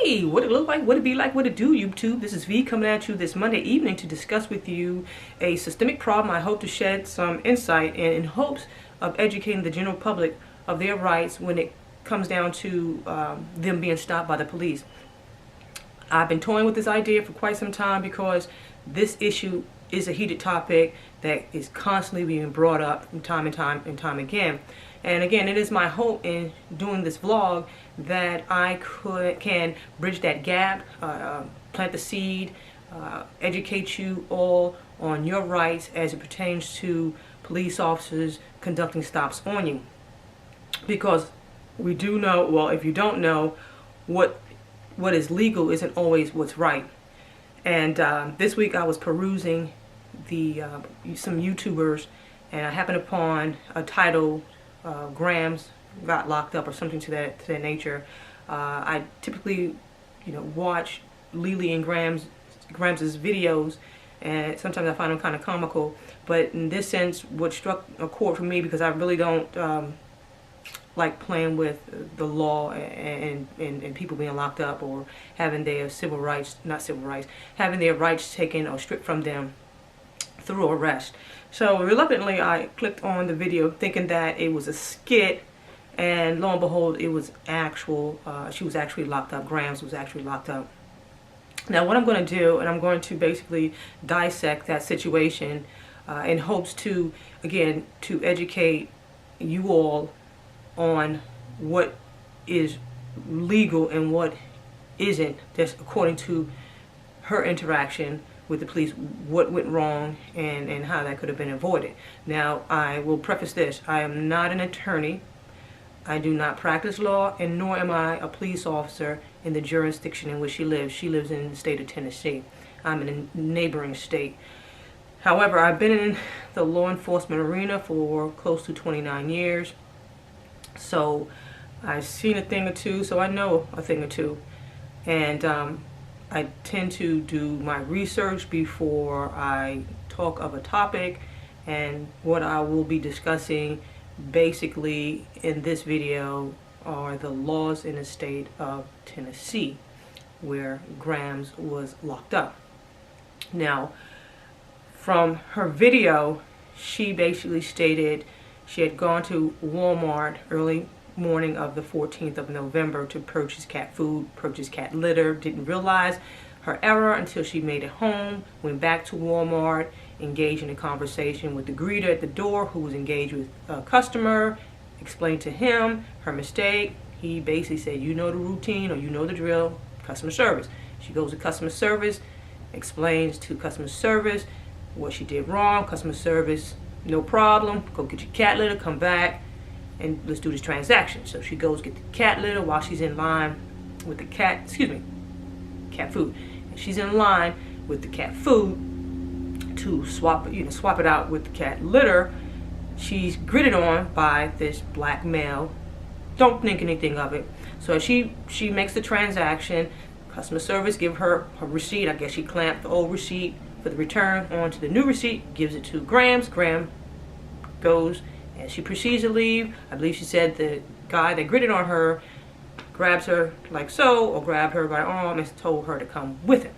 Hey, what it look like, what it be like, what it do, YouTube? This is V coming at you this Monday evening to discuss with you a systemic problem. I hope to shed some insight and in hopes of educating the general public of their rights when it comes down to them being stopped by the police. I've been toying with this idea for quite some time because this issue is a heated topic that is constantly being brought up from time and time again. And again, it is my hope in doing this vlog that I can bridge that gap, plant the seed, educate you all on your rights as it pertains to police officers conducting stops on you. Because we do know, well, if you don't know, what is legal isn't always what's right. And this week I was perusing some YouTubers, and I happened upon a title, Gramz got locked up or something to that nature. I typically, watch Lily and Gramz's videos, and sometimes I find them kind of comical. But in this sense, what struck a chord for me, because I really don't like playing with the law and people being locked up or having their having their rights taken or stripped from them through arrest. So reluctantly I clicked on the video thinking that it was a skit, and lo and behold, it was actual. She was actually locked up. Gramz was actually locked up. Now what I'm going to do, and I'm going to basically dissect that situation in hopes to, again, to educate you all on what is legal and what isn't, just according to her interaction with the police, what went wrong and how that could have been avoided. Now, I will preface this. I am not an attorney. I do not practice law, and nor am I a police officer in the jurisdiction in which she lives. She lives in the state of Tennessee. I'm in a neighboring state. However, I've been in the law enforcement arena for close to 29 years. So I've seen a thing or two, so I know a thing or two. And I tend to do my research before I talk of a topic, and what I will be discussing basically in this video are the laws in the state of Tennessee where Gramz was locked up. Now, from her video, she basically stated she had gone to Walmart early morning of the 14th of November to purchase cat food, purchase cat litter, didn't realize her error until she made it home, went back to Walmart, engaged in a conversation with the greeter at the door who was engaged with a customer, explained to him her mistake. He basically said, you know the routine or you know the drill, customer service. She goes to customer service, explains to customer service what she did wrong. Customer service, no problem, go get your cat litter, come back, and let's do this transaction. So she goes get the cat litter while she's in line with the cat food. And she's in line with the cat food to swap it out with the cat litter. She's greeted on by this black male. Don't think anything of it. So she makes the transaction. Customer service give her receipt. I guess she clamped the old receipt for the return onto the new receipt, gives it to Gramz. Gramz goes, and she proceeds to leave. I believe she said the guy that gritted on her grabs her like so, or grabbed her by the arm and told her to come with him.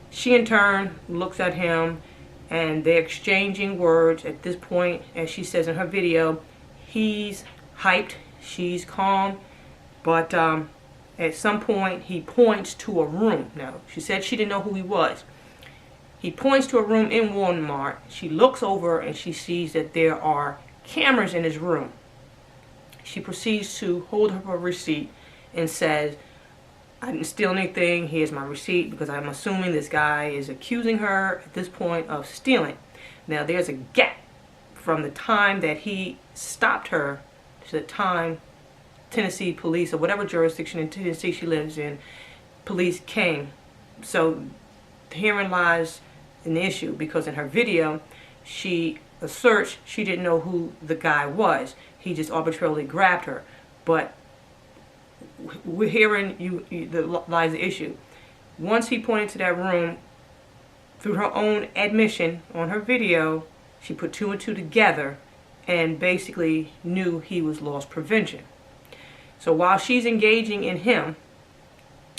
She in turn looks at him, and they're exchanging words. At this point, as she says in her video, he's hyped, she's calm, but at some point he points to a room. Now, she said she didn't know who he was. He points to a room in Walmart. She looks over and she sees that there are cameras in his room. She proceeds to hold up her receipt and says, I didn't steal anything, here's my receipt, because I'm assuming this guy is accusing her at this point of stealing. Now there's a gap from the time that he stopped her to the time Tennessee police, or whatever jurisdiction in Tennessee she lives in, police came. So herein lies an issue, because in her video she asserts she didn't know who the guy was. He just arbitrarily grabbed her. But we're hearing lies the issue. Once he pointed to that room, through her own admission on her video, she put two and two together and basically knew he was loss prevention. So while she's engaging in him,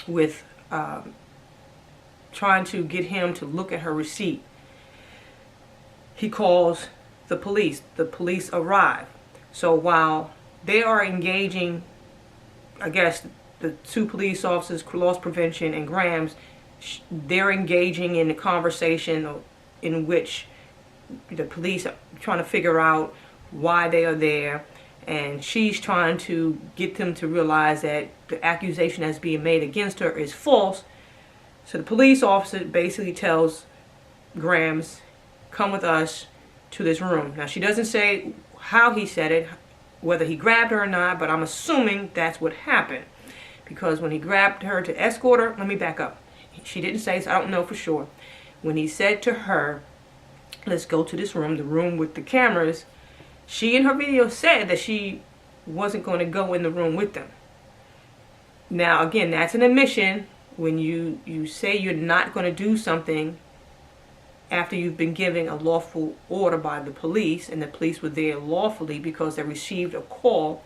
with trying to get him to look at her receipt. He calls the police. The police arrive. So while they are engaging, I guess, the two police officers, loss prevention and Gramz, they're engaging in a conversation in which the police are trying to figure out why they are there, and she's trying to get them to realize that the accusation that's being made against her is false. So the police officer basically tells Gramz, come with us to this room. Now, she doesn't say how he said it, whether he grabbed her or not, but I'm assuming that's what happened. Because when he grabbed her to escort her, let me back up. She didn't say, so I don't know for sure. When he said to her, let's go to this room, the room with the cameras, she in her video said that she wasn't going to go in the room with them. Now, again, that's an admission. When you say you're not going to do something after you've been given a lawful order by the police, and the police were there lawfully because they received a call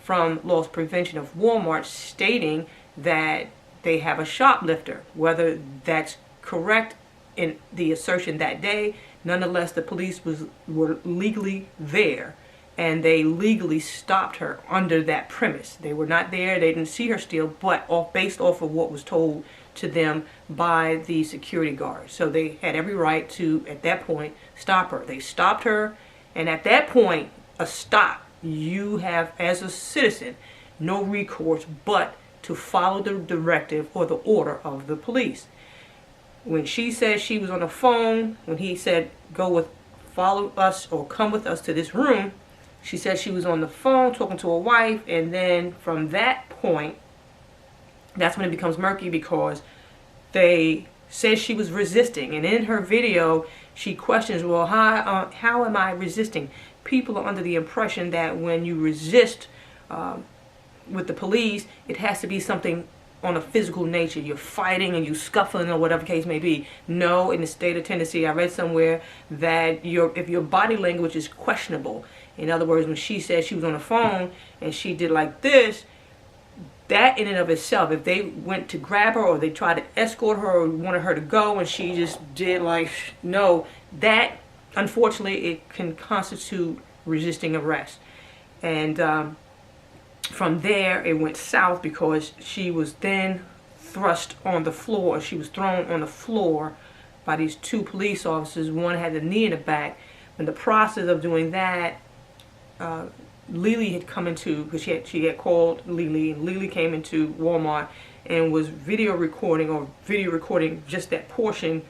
from loss prevention of Walmart stating that they have a shoplifter. Whether that's correct in the assertion that day, nonetheless, the police were legally there, and they legally stopped her under that premise. They were not there, they didn't see her steal, but based off of what was told to them by the security guard. So they had every right to, at that point, stop her. They stopped her, and at that point, a stop, you have, as a citizen, no recourse but to follow the directive or the order of the police. When she said she was on the phone, when he said follow us or come with us to this room, she said she was on the phone talking to her wife, and then from that point, that's when it becomes murky, because they said she was resisting, and in her video she questions, well, how am I resisting? People are under the impression that when you resist with the police, it has to be something on a physical nature. You're fighting and you scuffling or whatever case may be. No, in the state of Tennessee, I read somewhere that if your body language is questionable, in other words, when she said she was on the phone and she did like this, that in and of itself, if they went to grab her or they tried to escort her or wanted her to go and she just did like, no, that, unfortunately, it can constitute resisting arrest. And from there, it went south because she was then thrust on the floor. She was thrown on the floor by these two police officers. One had the knee in the back. In the process of doing that, Lily had come into, because she had called Lily, and Lily came into Walmart and was video recording just that portion.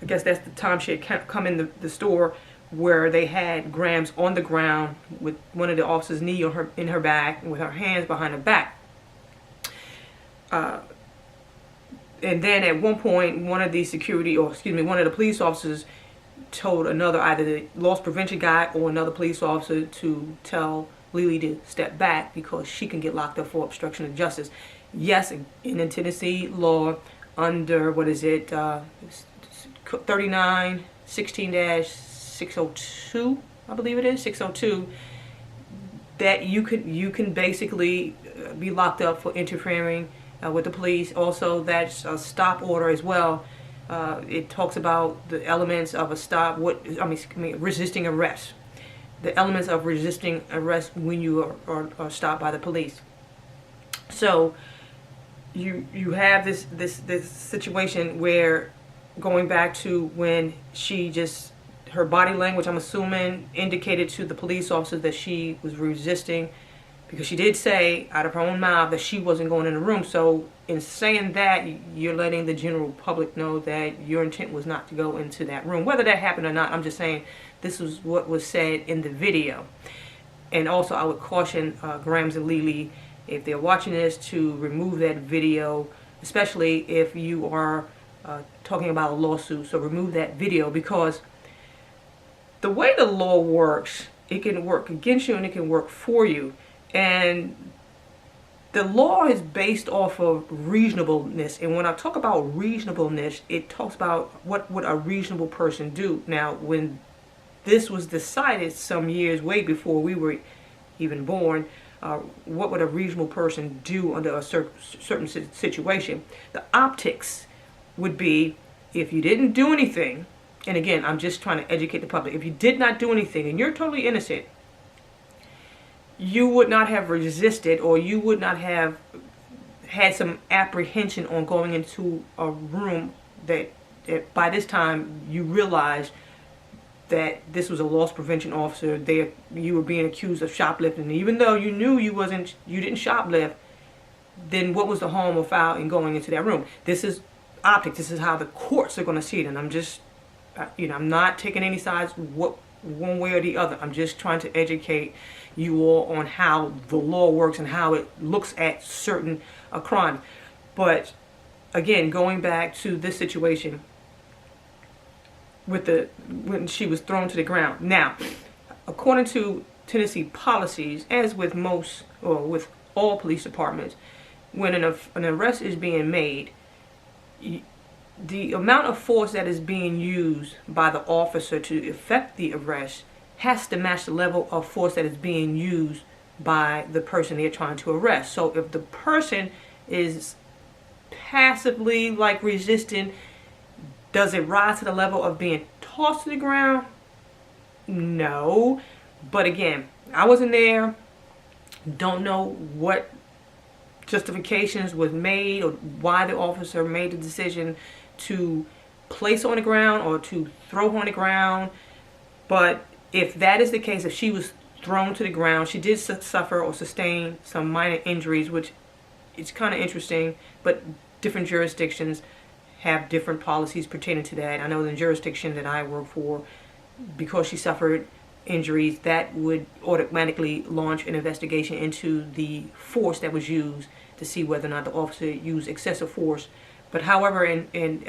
I guess that's the time she had come in the store, where they had Gramz on the ground with one of the officers' knee in her back, with her hands behind her back. And then at one point, one of the police officers told another, either the loss prevention guy or another police officer, to tell Lily to step back because she can get locked up for obstruction of justice. Yes, in Tennessee law, under, 39-16-602, I believe it is, 602, that you can basically be locked up for interfering with the police. Also, that's a stop order as well. It talks about the elements of a stop, resisting arrest. The elements of resisting arrest when you are stopped by the police. So you have this situation where, going back to when her body language, I'm assuming, indicated to the police officers that she was resisting, because she did say out of her own mouth that she wasn't going in the room. So in saying that, you're letting the general public know that your intent was not to go into that room. Whether that happened or not, I'm just saying this was what was said in the video. And also, I would caution Gramz and Lily, if they're watching this, to remove that video, especially if you are talking about a lawsuit. So remove that video, because the way the law works, it can work against you and it can work for you. And the law is based off of reasonableness. And when I talk about reasonableness, it talks about what would a reasonable person do. Now, when this was decided some years way before we were even born, what would a reasonable person do under a certain situation. The optics would be, if you didn't do anything, and again, I'm just trying to educate the public, if you did not do anything and you're totally innocent, you would not have resisted, or you would not have had some apprehension on going into a room that by this time you realized that this was a loss prevention officer. You were being accused of shoplifting, and even though you knew you didn't shoplift, then what was the harm or foul in going into that room? This is optics. This is how the courts are going to see it, and I'm just, I'm not taking any sides one way or the other. I'm just trying to educate you all on how the law works and how it looks at certain crimes. But again, going back to this situation when she was thrown to the ground. Now, according to Tennessee policies, as with most or with all police departments, when an arrest is being made, the amount of force that is being used by the officer to effect the arrest has to match the level of force that is being used by the person they're trying to arrest. So if the person is passively resisting, does it rise to the level of being tossed to the ground? No. But again, I wasn't there. Don't know what justifications was made or why the officer made the decision to place her on the ground or to throw her on the ground. But if that is the case, if she was thrown to the ground, she did suffer or sustain some minor injuries, which is kind of interesting, but different jurisdictions have different policies pertaining to that. I know the jurisdiction that I work for, because she suffered injuries, that would automatically launch an investigation into the force that was used to see whether or not the officer used excessive force. But however, in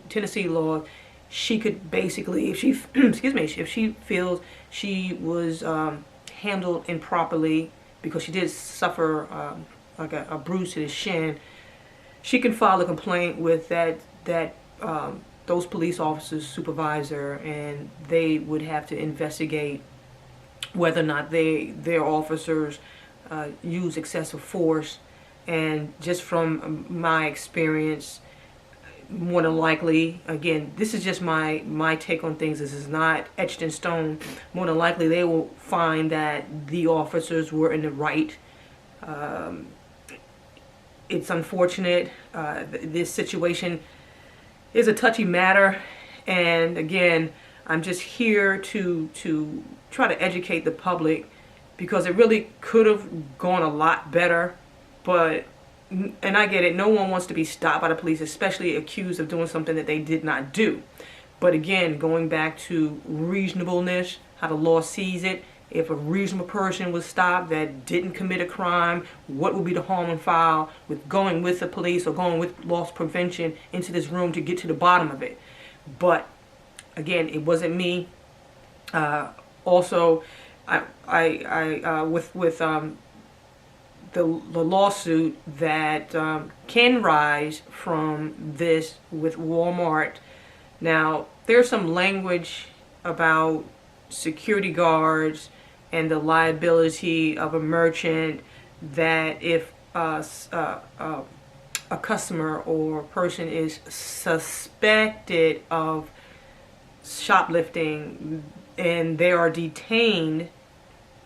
Tennessee law, she could basically, if she if she feels she was handled improperly, because she did suffer a bruise to the shin, she can file a complaint with those police officers' supervisor, and they would have to investigate whether or not their officers use excessive force. And just from my experience, more than likely, again, this is just my take on things. This is not etched in stone. More than likely, they will find that the officers were in the right. It's unfortunate. This situation is a touchy matter, and again, I'm just here to try to educate the public, because it really could have gone a lot better. But, and I get it, no one wants to be stopped by the police, especially accused of doing something that they did not do. But again, going back to reasonableness, how the law sees it, if a reasonable person was stopped that didn't commit a crime, what would be the harm and foul with going with the police or going with loss prevention into this room to get to the bottom of it? But again, it wasn't me. Also, with the lawsuit that can rise from this with Walmart. Now, there's some language about security guards and the liability of a merchant, that if a customer or person is suspected of shoplifting and they are detained,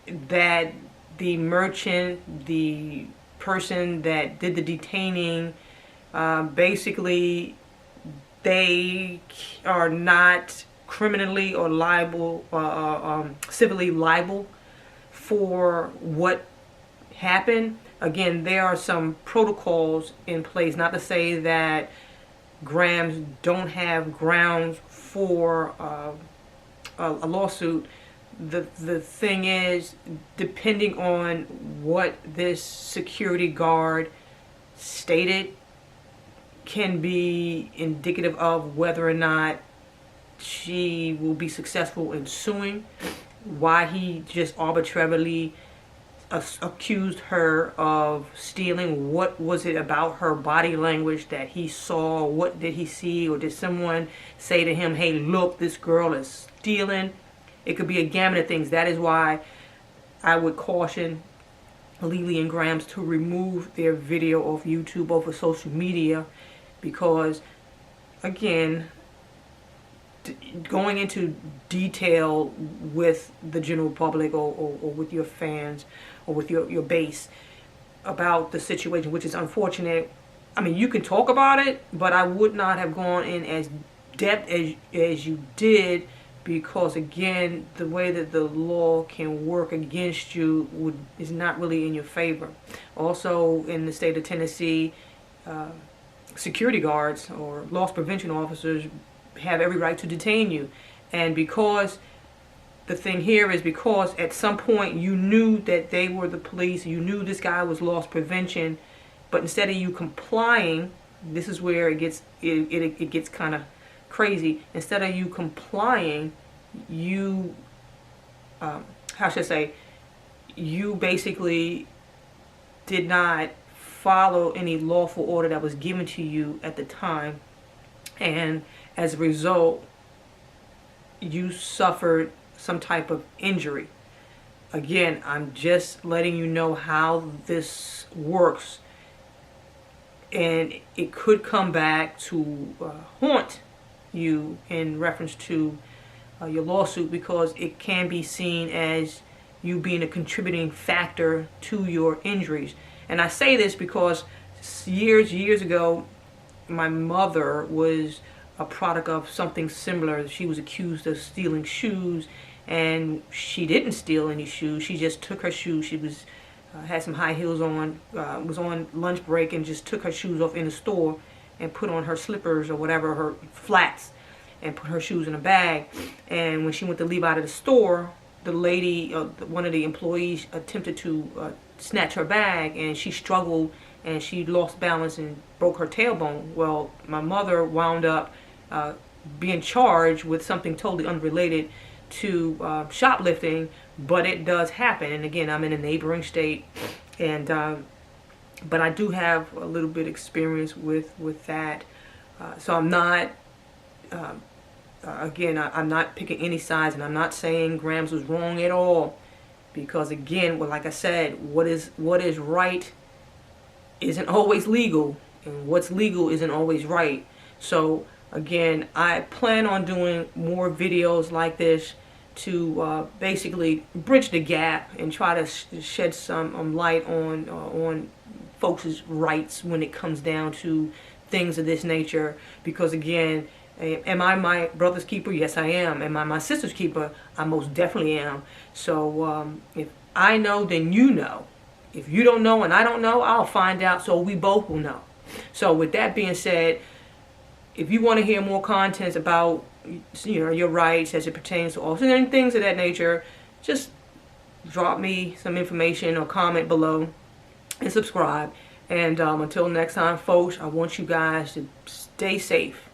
that the merchant, the person that did the detaining, basically they are not criminally or civilly liable for what happened. Again, there are some protocols in place, not to say that Gramz don't have grounds for a lawsuit. The thing is, depending on what this security guard stated, can be indicative of whether or not she will be successful in suing. Why he just arbitrarily accused her of stealing. What was it about her body language that he saw? What did he see? Or did someone say to him, hey, look, this girl is stealing? It could be a gamut of things. That is why I would caution Lily and Gramz to remove their video off YouTube, off of social media, because again, going into detail with the general public or with your fans or with your base about the situation, which is unfortunate. I mean, you can talk about it, but I would not have gone in as depth as you did, because again, the way that the law can work against you is not really in your favor. Also, in the state of Tennessee, security guards or loss prevention officers have every right to detain you. And because the thing here is, because at some point you knew that they were the police, you knew this guy was loss prevention, but instead of you complying, this is where it gets kind of crazy. Instead of you complying, you how should I say, you basically did not follow any lawful order that was given to you at the time, and as a result you suffered some type of injury. Again, I'm just letting you know how this works, and it could come back to haunt you in reference to your lawsuit, because it can be seen as you being a contributing factor to your injuries. And I say this because years ago, my mother was a product of something similar. She was accused of stealing shoes, and she didn't steal any shoes. She just took her shoes. She was had some high heels on, was on lunch break, and just took her shoes off in the store and put on her slippers or whatever, her flats, and put her shoes in a bag. And when she went to leave out of the store, the lady, one of the employees, attempted to snatch her bag, and she struggled and she lost balance and broke her tailbone. Well, my mother wound up being charged with something totally unrelated to shoplifting, but it does happen. And again, I'm in a neighboring state, and but I do have a little bit experience with that. So I'm not again, I'm not picking any sides, and I'm not saying Gramz was wrong at all, because again, well, like I said, what is right isn't always legal, and what's legal isn't always right. So again, I plan on doing more videos like this to basically bridge the gap and try to shed some light on folks' rights when it comes down to things of this nature. Because again, am I my brother's keeper? Yes, I am. Am I my sister's keeper? I most definitely am. So if I know, then you know. If you don't know and I don't know, I'll find out, so we both will know. So with that being said, if you want to hear more contents about, you know, your rights as it pertains to officers and things of that nature, just drop me some information or comment below and subscribe. And until next time, folks, I want you guys to stay safe.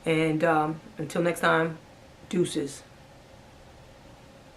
And until next time, deuces.